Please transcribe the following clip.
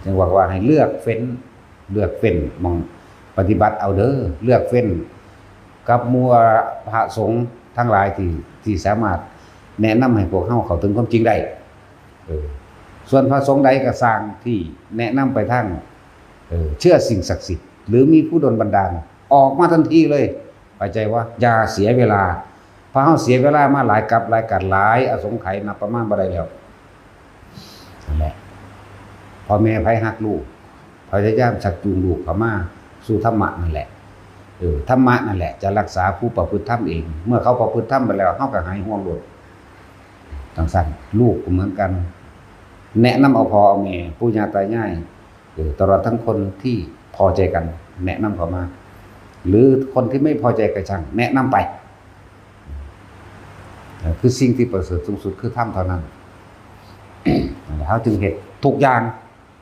จึงว่าให้เลือกเฟ้นมองปฏิบัติเอาเด้อเลือกเฟ้นกับมัวพระสงฆ์ทั้งหลายที่สามารถแนะนำให้พวกเขาเข้าถึงความจริงได้ส่วนพระสงฆ์ใดก็สร้างที่แนะนำไปทางเชื่อสิ่งศักดิ์สิทธิ์หรือมีผู้ดลบันดาลออกมาทันทีเลยเข้าใจว่าอย่าเสียเวลาพระเฮาเสียเวลามาหลายกับหลายกัดหลายอสงไขยนับประมาณบ่ได้แล้วนั่นแหละพ่อแม่ไผฮักลูกพยายามชักจูงลูกเข้ามาสู่ธรรมะนั่นแหละธรรมะนั่นแหละจะรักษาผู้ประพฤติธรรมเองเมื่อเขาประพฤติธรรมไปแล้วเฮาก็หายห่วงโลดจังซั่นลูกก็เหมือนกันแนะนำเอาพ่อเอาแม่ปู่ย่าตายายตลอดทั้งคนที่พอใจกันแนะนำเข้ามาหรือคนที่ไม่พอใจก็ช่างแนะนำไปคือสิ่งที่ประเสริฐสูงสุดคือธรรมเท่านั้นเขาจึงเห็นทุกอย่าง